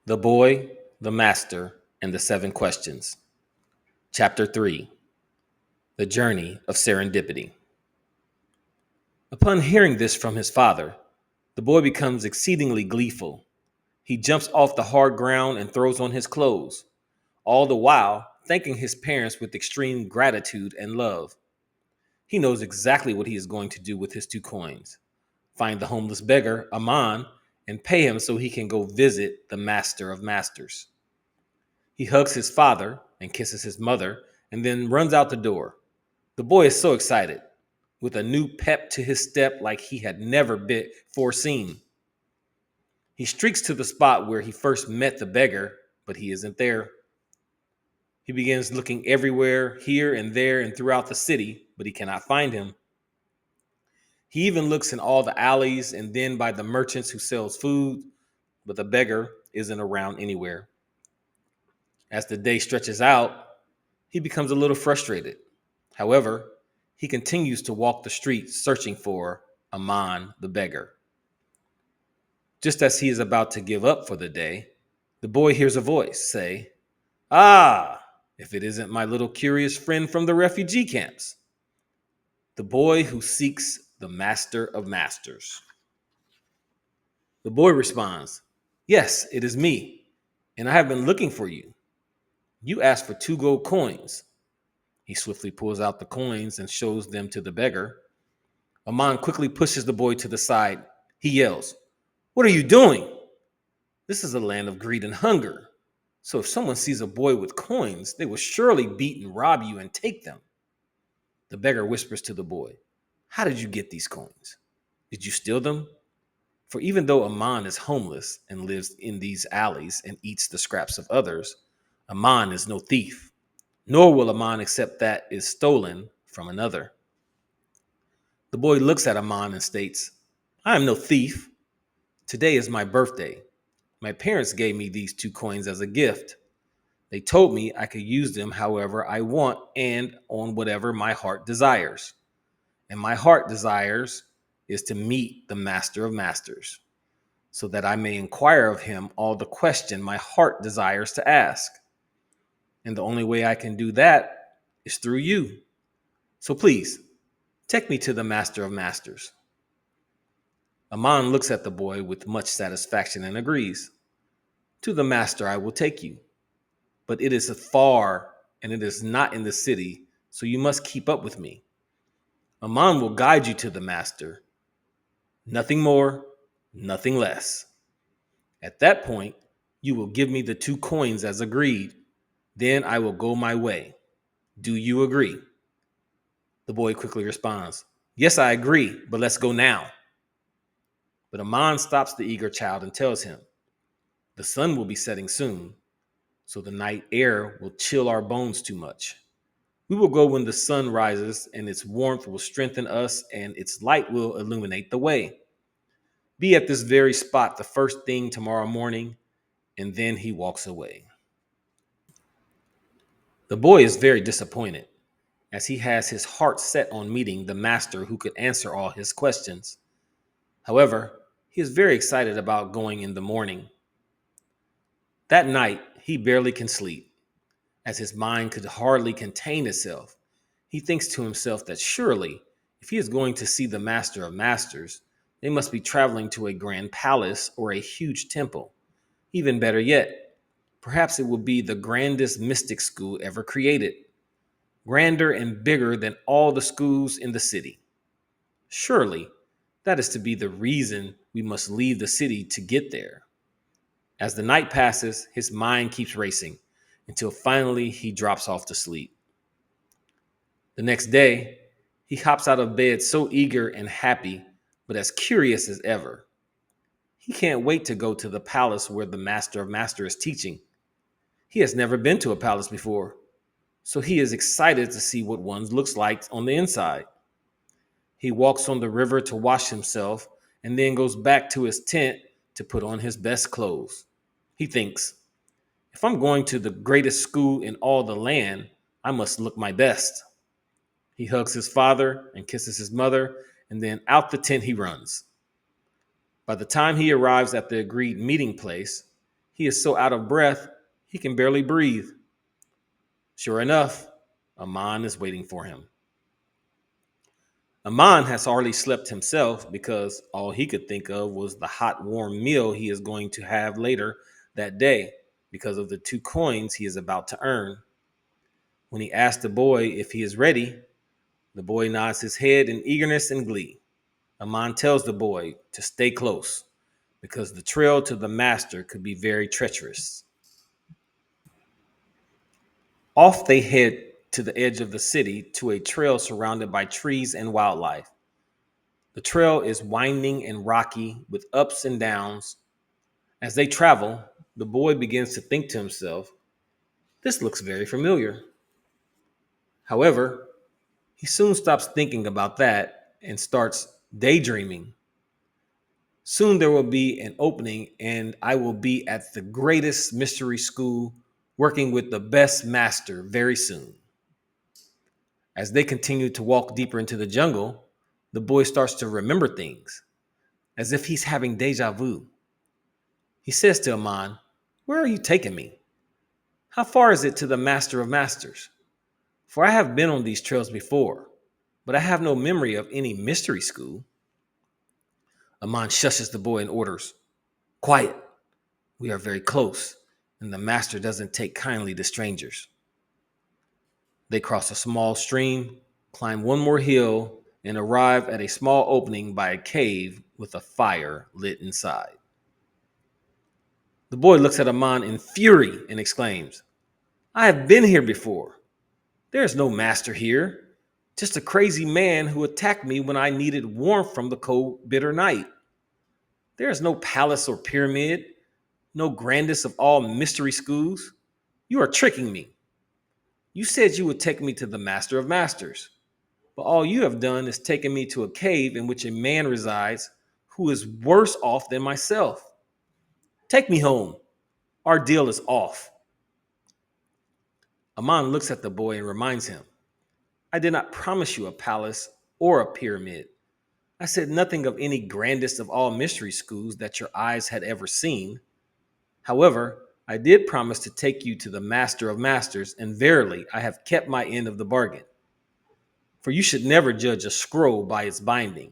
The Boy, the Master, and the Seven Questions. Chapter 3. The Journey of Serendipity. Upon hearing this from his father, the boy becomes exceedingly gleeful. He jumps off the hard ground and throws on his clothes, all the while thanking his parents with extreme gratitude and love. He knows exactly what he is going to do with his 2 coins: find the homeless beggar, Aman, and pay him so he can go visit the Master of Masters. He hugs his father and kisses his mother and then runs out the door. The boy is so excited, with a new pep to his step like he had never before seen. He streaks to the spot where he first met the beggar, but he isn't there. He begins looking everywhere, here and there and throughout the city, but he cannot find him. He even looks in all the alleys and then by the merchants who sells food, but the beggar isn't around anywhere. As the day stretches out, he becomes a little frustrated. However, he continues to walk the streets searching for Aman the beggar. Just as he is about to give up for the day, the boy hears a voice say, "Ah, if it isn't my little curious friend from the refugee camps, the boy who seeks the Master of Masters." The boy responds, "Yes, it is me, and I have been looking for you. You asked for 2 gold coins." He swiftly pulls out the coins and shows them to the beggar. Aman quickly pushes the boy to the side. He yells, "What are you doing? This is a land of greed and hunger. So if someone sees a boy with coins, they will surely beat and rob you and take them." The beggar whispers to the boy, "How did you get these coins? Did you steal them?" For even though Aman is homeless and lives in these alleys and eats the scraps of others, Aman is no thief, nor will Aman accept that is stolen from another. The boy looks at Aman and states, "I am no thief. Today is my birthday. My parents gave me these 2 coins as a gift. They told me I could use them however I want and on whatever my heart desires. And my heart desires is to meet the Master of Masters, so that I may inquire of him all the question my heart desires to ask. And the only way I can do that is through you. So please, take me to the Master of Masters." Aman looks at the boy with much satisfaction and agrees. "To the master I will take you, but it is far and it is not in the city, so you must keep up with me. Aman will guide you to the master. Nothing more, nothing less. At that point, you will give me the 2 coins as agreed. Then I will go my way. Do you agree?" The boy quickly responds, "Yes, I agree, but let's go now." But Aman stops the eager child and tells him, "The sun will be setting soon, so the night air will chill our bones too much. We will go when the sun rises, and its warmth will strengthen us, and its light will illuminate the way. Be at this very spot the first thing tomorrow morning." And then he walks away. The boy is very disappointed, as he has his heart set on meeting the master who could answer all his questions. However, he is very excited about going in the morning. That night, he barely can sleep, as his mind could hardly contain itself. He thinks to himself that surely, if he is going to see the Master of Masters, they must be traveling to a grand palace or a huge temple. Even better yet, perhaps it will be the grandest mystic school ever created, grander and bigger than all the schools in the city. Surely, that is to be the reason we must leave the city to get there. As the night passes, his mind keeps racing until finally he drops off to sleep. The next day, he hops out of bed so eager and happy, but as curious as ever. He can't wait to go to the palace where the Master of Masters is teaching. He has never been to a palace before, so he is excited to see what one looks like on the inside. He walks on the river to wash himself and then goes back to his tent to put on his best clothes. He thinks, if I'm going to the greatest school in all the land, I must look my best. He hugs his father and kisses his mother, and then out the tent he runs. By the time he arrives at the agreed meeting place, He is so out of breath, he can barely breathe. Sure enough, Aman is waiting for him. Aman has hardly slept himself because all he could think of was the hot, warm meal he is going to have later that day because of the 2 coins he is about to earn. When he asks the boy if he is ready, the boy nods his head in eagerness and glee. Aman tells the boy to stay close because the trail to the master could be very treacherous. Off they head to the edge of the city to a trail surrounded by trees and wildlife. The trail is winding and rocky with ups and downs. As they travel, the boy begins to think to himself, this looks very familiar. However, he soon stops thinking about that and starts daydreaming. Soon there will be an opening, and I will be at the greatest mystery school working with the best master very soon. As they continue to walk deeper into the jungle, the boy starts to remember things, as if he's having deja vu. He says to Aman, where are you taking me? How far is it to the master of masters? For I have been on these trails before, but I have no memory of any mystery school. Aman shushes the boy and orders, quiet, we are very close, and the master doesn't take kindly to strangers. They cross a small stream, climb one more hill, and arrive at a small opening by a cave with a fire lit inside. The boy looks at Aman in fury and exclaims, I have been here before. There is no master here, just a crazy man who attacked me when I needed warmth from the cold, bitter night. There is no palace or pyramid, no grandest of all mystery schools. You are tricking me. You said you would take me to the master of masters, but all you have done is taken me to a cave in which a man resides who is worse off than myself. Take me home. Our deal is off. Aman looks at the boy and reminds him, I did not promise you a palace or a pyramid. I said nothing of any grandest of all mystery schools that your eyes had ever seen. However, I did promise to take you to the master of masters, and verily, I have kept my end of the bargain. For you should never judge a scroll by its binding.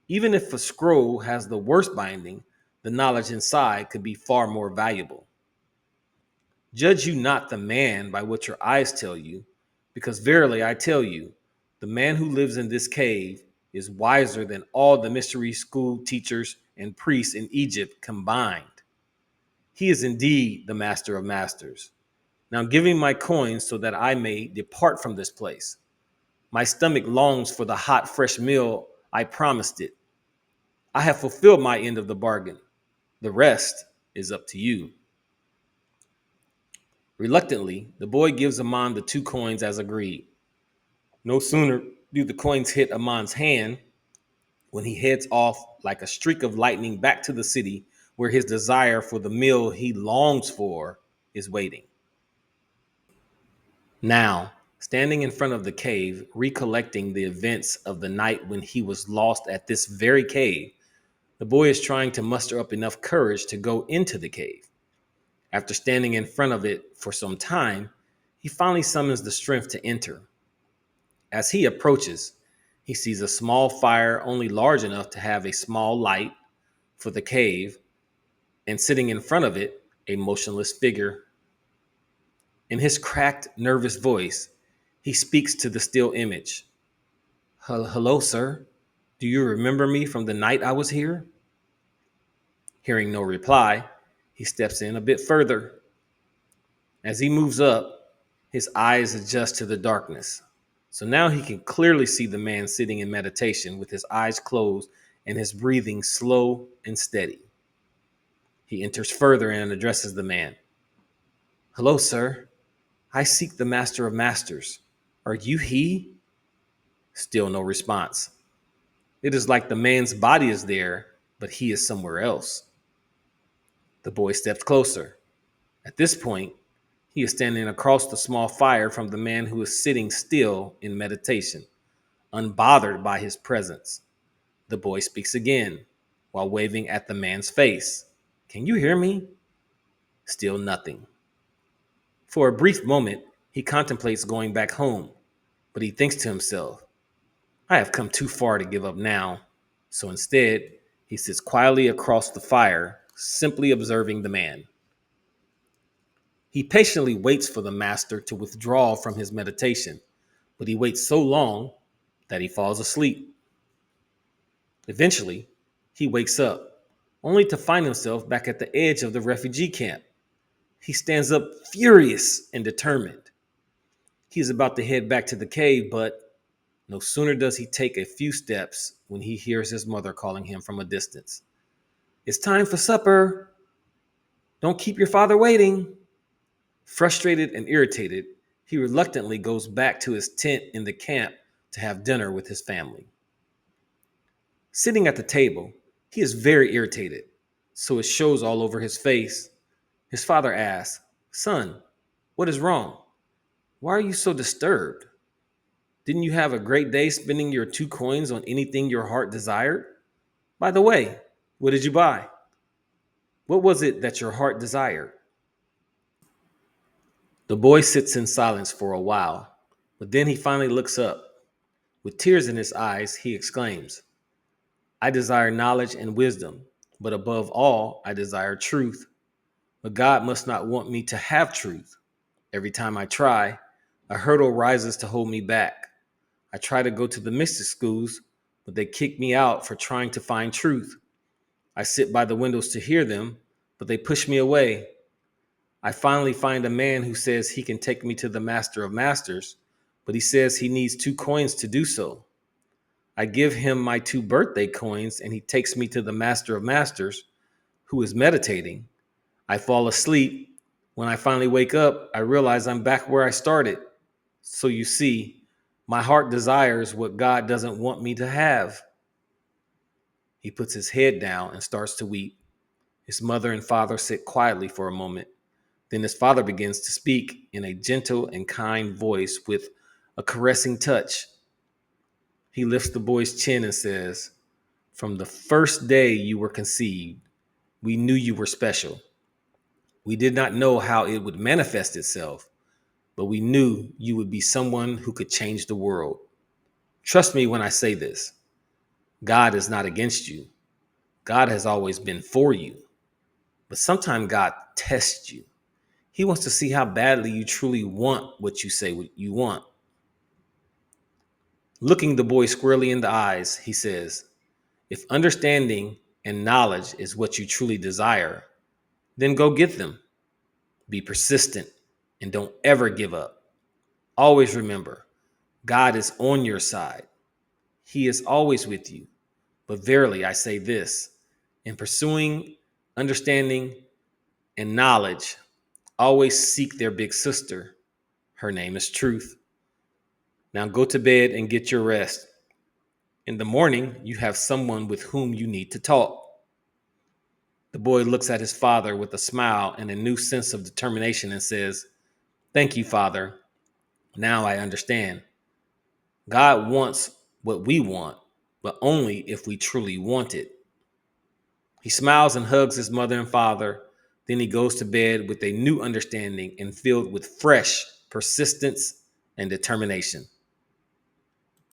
Even if a scroll has the worst binding, the knowledge inside could be far more valuable. Judge you not the man by what your eyes tell you, because verily I tell you, the man who lives in this cave is wiser than all the mystery school teachers and priests in Egypt combined. He is indeed the master of masters. Now give me my coins so that I may depart from this place. My stomach longs for the hot, fresh meal I promised it. I have fulfilled my end of the bargain. The rest is up to you. Reluctantly, the boy gives Aman the 2 coins as agreed. No sooner do the coins hit Aman's hand when he heads off like a streak of lightning back to the city where his desire for the meal he longs for is waiting. Now, standing in front of the cave, recollecting the events of the night when he was lost at this very cave, the boy is trying to muster up enough courage to go into the cave. After standing in front of it for some time, he finally summons the strength to enter. As he approaches, he sees a small fire only large enough to have a small light for the cave, and sitting in front of it, a motionless figure. In his cracked, nervous voice, he speaks to the still image. Hello, sir. Do you remember me from the night I was here? Hearing no reply, he steps in a bit further. As he moves up, his eyes adjust to the darkness. So now he can clearly see the man sitting in meditation with his eyes closed and his breathing slow and steady. He enters further and addresses the man. Hello, sir. I seek the master of masters. Are you he? Still no response. It is like the man's body is there, but he is somewhere else. The boy steps closer. At this point, he is standing across the small fire from the man who is sitting still in meditation, unbothered by his presence. The boy speaks again while waving at the man's face. Can you hear me? Still nothing. For a brief moment, he contemplates going back home, but he thinks to himself, I have come too far to give up now. So instead, he sits quietly across the fire, simply observing the man. He patiently waits for the master to withdraw from his meditation, but he waits so long that he falls asleep. Eventually, he wakes up, only to find himself back at the edge of the refugee camp. He stands up furious and determined. He is about to head back to the cave, but no sooner does he take a few steps when he hears his mother calling him from a distance. It's time for supper. Don't keep your father waiting. Frustrated and irritated, he reluctantly goes back to his tent in the camp to have dinner with his family. Sitting at the table, he is very irritated, so it shows all over his face. His father asks, Son, what is wrong? Why are you so disturbed? Didn't you have a great day spending your 2 coins on anything your heart desired? By the way, what did you buy? What was it that your heart desired? The boy sits in silence for a while, but then he finally looks up. With tears in his eyes, he exclaims, I desire knowledge and wisdom, but above all, I desire truth. But God must not want me to have truth. Every time I try, a hurdle rises to hold me back. I try to go to the mystic schools, but they kick me out for trying to find truth. I sit by the windows to hear them, but they push me away. I finally find a man who says he can take me to the master of masters, but he says he needs 2 coins to do so. I give him my 2 birthday coins, and he takes me to the master of masters, who is meditating. I fall asleep. When I finally wake up, I realize I'm back where I started. So you see, my heart desires what God doesn't want me to have. He puts his head down and starts to weep. His mother and father sit quietly for a moment. Then his father begins to speak in a gentle and kind voice with a caressing touch. He lifts the boy's chin and says, From the first day you were conceived, we knew you were special. We did not know how it would manifest itself, but we knew you would be someone who could change the world. Trust me when I say this. God is not against you. God has always been for you. But sometimes God tests you. He wants to see how badly you truly want what you say you want. Looking the boy squarely in the eyes, he says, If understanding and knowledge is what you truly desire, then go get them. Be persistent and don't ever give up. Always remember, God is on your side. He is always with you. But verily, I say this, in pursuing understanding and knowledge, always seek their big sister. Her name is Truth. Now go to bed and get your rest. In the morning, you have someone with whom you need to talk. The boy looks at his father with a smile and a new sense of determination and says, Thank you, Father. Now I understand. God wants what we want, but only if we truly want it. He smiles and hugs his mother and father. Then he goes to bed with a new understanding and filled with fresh persistence and determination.